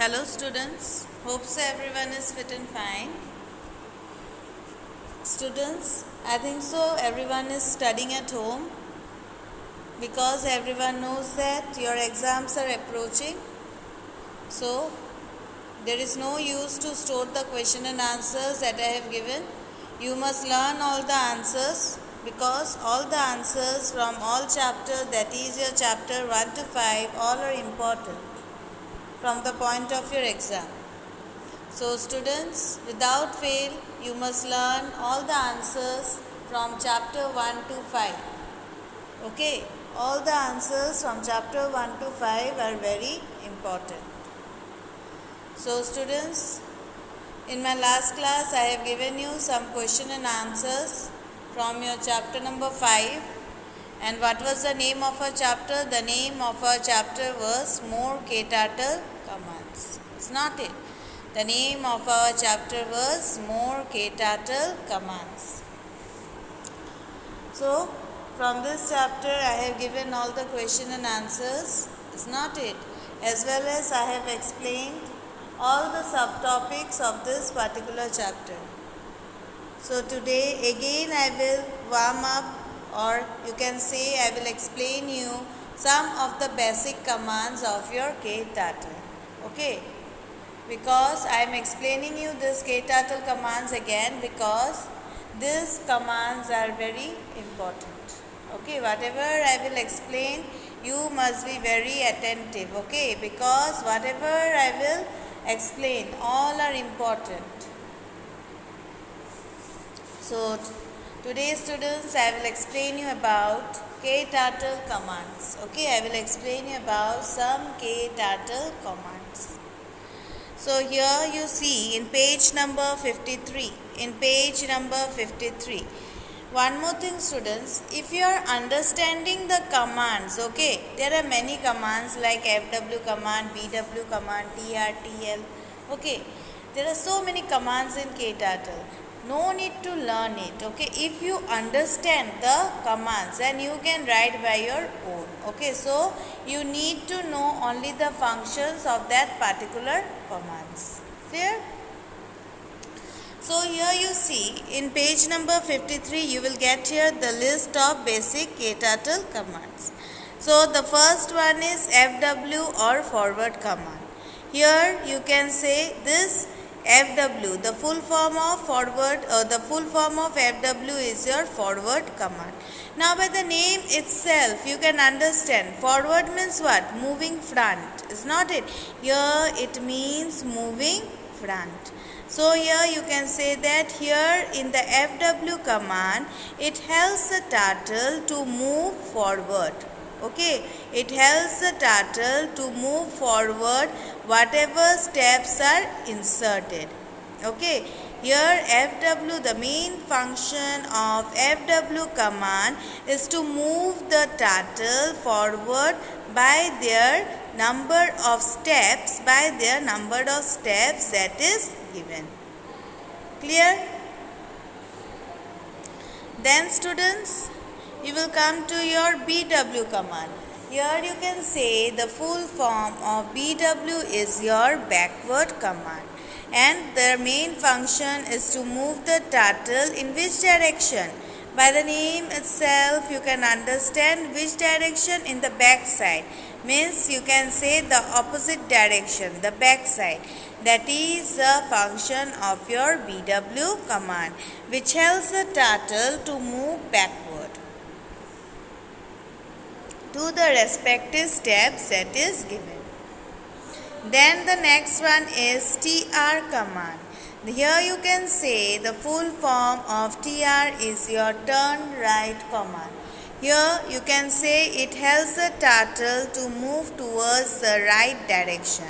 Hello students, hope so everyone is fit and fine. Students, I think so everyone is studying at home because everyone knows that your exams are approaching. So there is no use to store the question and answers that I have given. You must learn all the answers because all the answers from all chapters, that is your chapter 1 to 5, all are important from the point of your exam. So students, without fail, you must learn all the answers from chapter 1 to 5. Okay, all the answers from chapter 1 to 5 are very important. So students, in my last class I have given you some question and answers from your chapter number 5. And what was the name of our chapter? The name of our chapter was More KTurtle Commands. Is not it? The name of our chapter was More KTurtle Commands. So, from this chapter I have given all the question and answers. Is not it? As well as I have explained all the subtopics of this particular chapter. So today again I will warm up, or you can say I will explain you some of the basic commands of your KTurtle. Okay, because I am explaining you this KTurtle commands again because these commands are very important. Okay, whatever I will explain, you must be very attentive. Okay, because whatever I will explain, all are important. So today students, I will explain you about KTurtle commands. Okay, I will explain you about some KTurtle commands. So here you see in page number 53. In page number 53. One more thing students, if you are understanding the commands, okay, there are many commands like FW command, BW command, TR, TL. Okay, there are so many commands in KTurtle. No need to learn it. Okay, if you understand the commands, then you can write by your own. Okay, so you need to know only the functions of that particular commands. Clear? So here you see in page number 53 you will get here the list of basic KTurtle commands. So the first one is FW or forward command. Here you can say this FW, the full form of forward, the full form of FW is your forward command. Now by the name itself you can understand forward means what? Moving front, is not it? Here it means moving front. So here you can say that here in the FW command it helps the turtle to move forward. Okay, it helps the turtle to move forward whatever steps are inserted. Okay, here FW, the main function of FW command is to move the turtle forward by their number of steps, that is given. Clear? Then students, you will come to your BW command. Here you can say the full form of BW is your backward command, and their main function is to move the turtle in which direction? By the name itself you can understand which direction. In the back side, means you can say the opposite direction, the back side. That is the function of your BW command, which helps the turtle to move backward to the respective steps that is given. Then the next one is TR command. Here you can say the full form of TR is your turn right command. Here you can say it helps the turtle to move towards the right direction.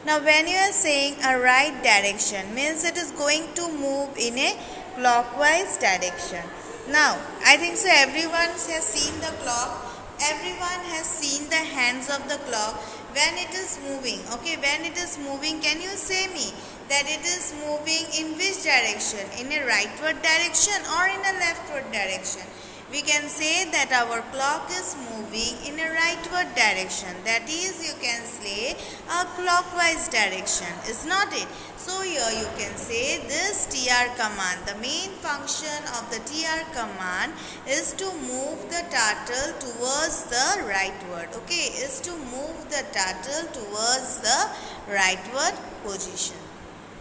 Now when you are saying a right direction, means it is going to move in a clockwise direction. Now I think so everyone has seen the clock. Everyone has seen the hands of the clock when it is moving. Okay, when it is moving, can you say me that it is moving in which direction? In a rightward direction or in a leftward direction? we can say that our clock is moving in a rightward direction. That is, you can say a clockwise direction, is not it? So here you can say this TR command, the main function of the TR command is to move the turtle towards the rightward. Okay, is to move the turtle towards the rightward position.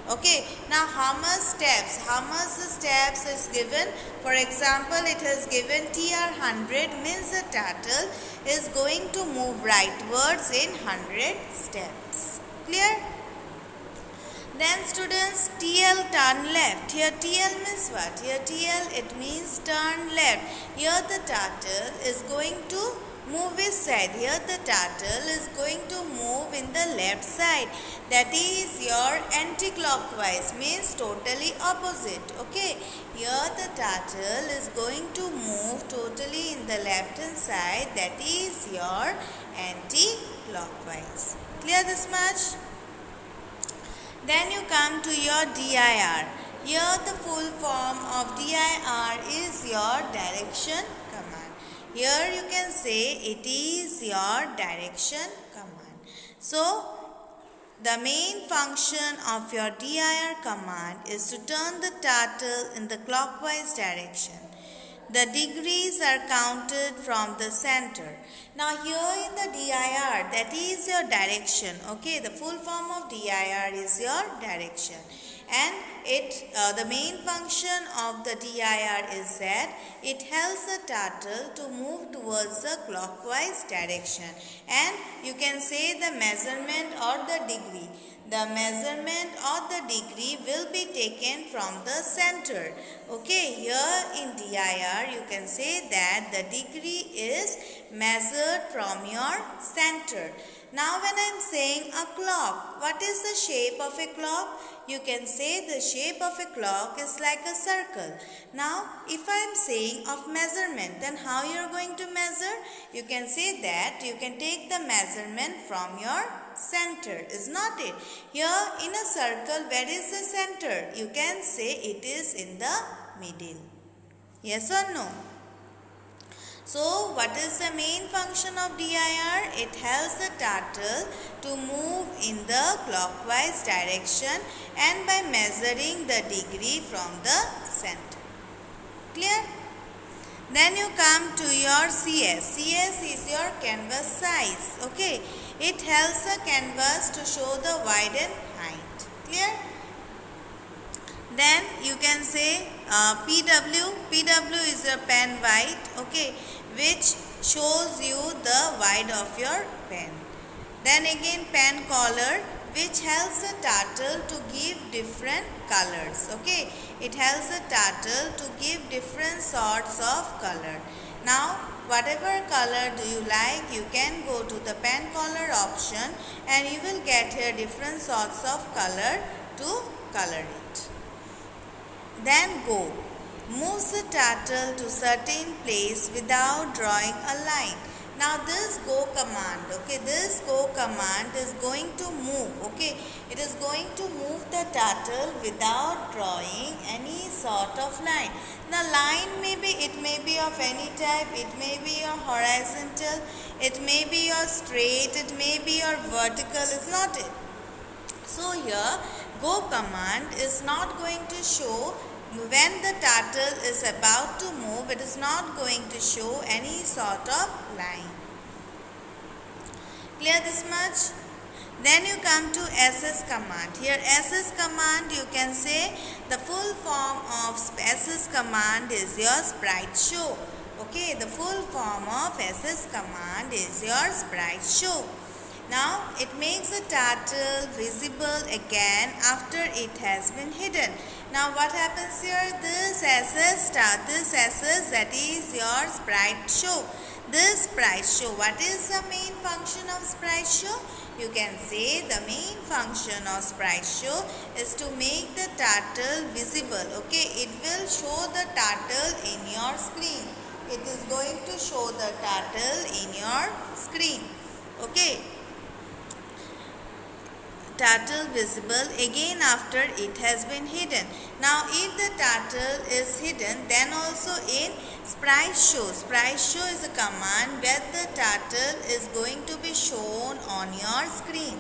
Okay, now how much steps? How much steps is given? For example, it has given TR 100 means the turtle is going to move rightwards in 100 steps. Clear? Then students, TL turn left. Here TL means what? Here TL it means turn left. Here the turtle is going to move his side. Here the turtle is going to move in the left side. That is your anti-clockwise, means totally opposite. Okay. Here the turtle is going to move totally in the left hand side. That is your anti-clockwise. Clear this much? Then you come to your DIR. Here the full form of DIR is your direction command. Here you can say it is your direction command. So, the main function of your DIR command is to turn the turtle in the clockwise direction. The degrees are counted from the center. Now here in the DIR, that is your direction. Okay, the full form of DIR is your direction. And the main function of the DIR is that it helps the turtle to move towards the clockwise direction. And you can say the measurement or the degree. The measurement or the degree will be taken from the center. Okay, here in DIR you can say that the degree is measured from your center. Now when I am saying a clock, what is the shape of a clock? You can say the shape of a clock is like a circle. Now if I am saying of measurement, then how you are going to measure? You can say that you can take the measurement from your center, is not it? Here in a circle, where is the center? You can say it is in the middle. Yes or no? So, what is the main function of DIR? It helps the turtle to move in the clockwise direction and by measuring the degree from the center. Clear? Then you come to your CS. CS is your canvas size. Okay. It helps the canvas to show the width and height. Clear? Then you can say PW. PW is your pen width. Okay. Which shows you the width of your pen. Then again pen color, which helps the turtle to give different colors. Okay. It helps the turtle to give different sorts of color. Now, whatever color do you like, you can go to the pen color option and you will get here different sorts of color to color it. Then go. Moves the turtle to certain place without drawing a line. Now this go command, okay, this go command is going to move, okay, it is going to move the turtle without drawing any sort of line. The line it may be of any type, it may be your horizontal, it may be your straight, it may be your vertical, is not it? So here go command is not going to show when the turtle is about to move, it is not going to show any sort of line. Clear this much? Then you come to SS command. Here SS command you can say the full form of SS command is your sprite show. Okay, the full form of SS command is your sprite show. Now it makes the turtle visible again after it has been hidden. Now what happens here? This SS that is your sprite show. This sprite show, what is the main function of sprite show? You can say the main function of sprite show is to make the turtle visible. Okay, it will show the turtle in your screen. It is going to show the turtle in your screen. Okay. Turtle visible again after it has been hidden. Now if the turtle is hidden, then also in Sprite show. Sprite show is a command where the turtle is going to be shown on your screen.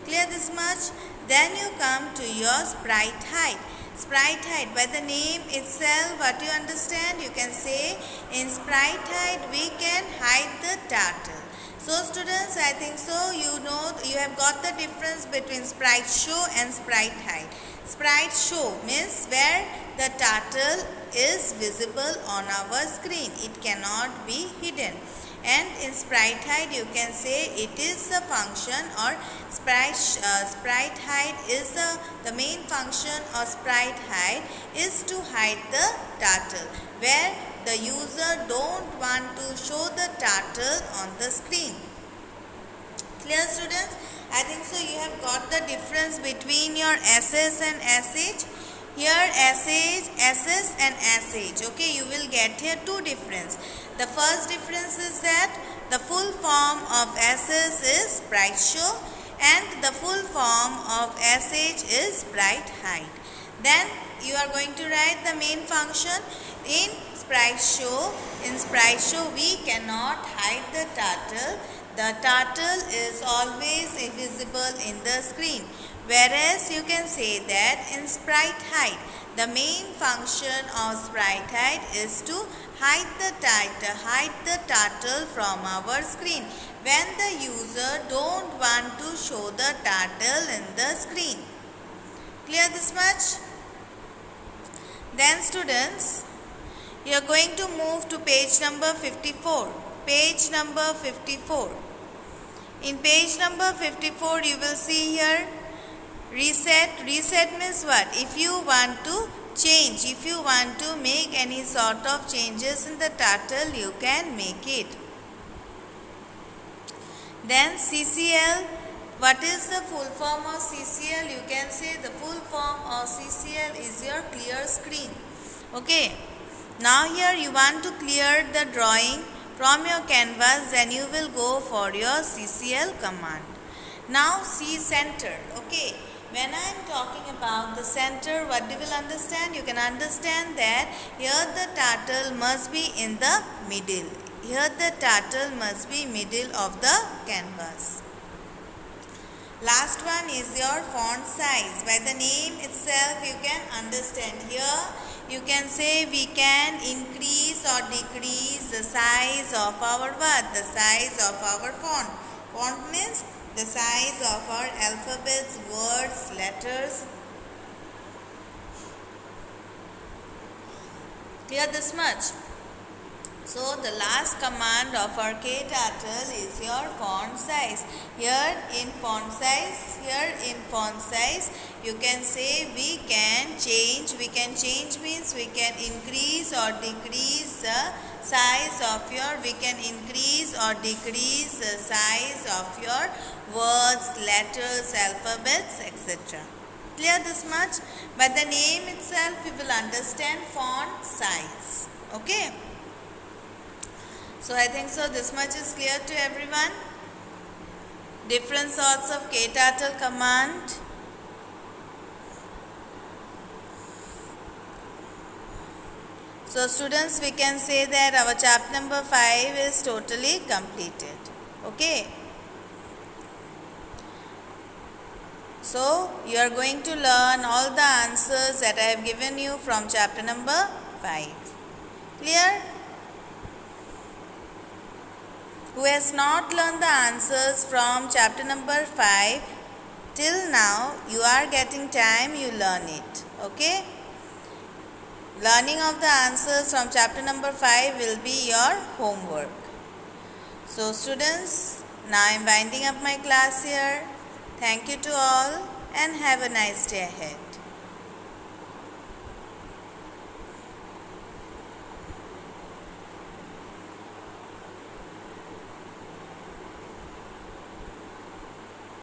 Clear this much? Then you come to your sprite hide. Sprite hide, by the name itself, what you understand? You can say in sprite hide we can hide the turtle. So students, I think so you know, you have got the difference between sprite show and sprite hide. Sprite show means where the turtle is visible on our screen. It cannot be hidden. And in sprite hide you can say it is a function, or sprite hide is the main function of sprite hide is to hide the turtle, where the user don't want to show the turtle on the screen. Clear students? I think so you have got the difference between your SS and SH. Here SS and SH. Okay, you will get here two difference. The first difference is that the full form of SS is sprite show and the full form of SH is sprite hide. Then you are going to write the main function in sprite show. In sprite show we cannot hide the turtle. The turtle is always visible in the screen. Whereas you can say that in sprite hide, the main function of sprite hide is to hide the turtle from our screen when the user don't want to show the turtle in the screen. Clear this much? Then students, you are going to move to page number 54. Page number 54. In page number 54 you will see here reset. Reset means what? If you want to change, if you want to make any sort of changes in the turtle, you can make it. Then CCL. What is the full form of CCL? You can say the full form of CCL is your clear screen. Okay. Now here you want to clear the drawing from your canvas, then you will go for your CCL command. Now see center. Okay. When I am talking about the center, what you will understand? You can understand that here the turtle must be in the middle. Here the turtle must be middle of the canvas. Last one is your font size. By the name itself you can understand. Here you can say we can increase or decrease the size of our what? The size of our font. Font means the size of our alphabets, words, letters. Clear this much? So the last command of our KTurtle is your font size. Here in font size, you can say we can change. We can change means we can increase or decrease the size of your, we can increase or decrease the size of your words, letters, alphabets, etc. Clear this much? By the name itself we will understand font size. Okay. So I think so this much is clear to everyone. Different sorts of KTurtle command. So students, we can say that our chapter number 5 is totally completed. Okay. So you are going to learn all the answers that I have given you from chapter number 5. Clear? Who has not learned the answers from chapter number 5 till now, you are getting time, you learn it. Okay? Learning of the answers from chapter number 5 will be your homework. So students, now I am winding up my class here. Thank you to all and have a nice day ahead.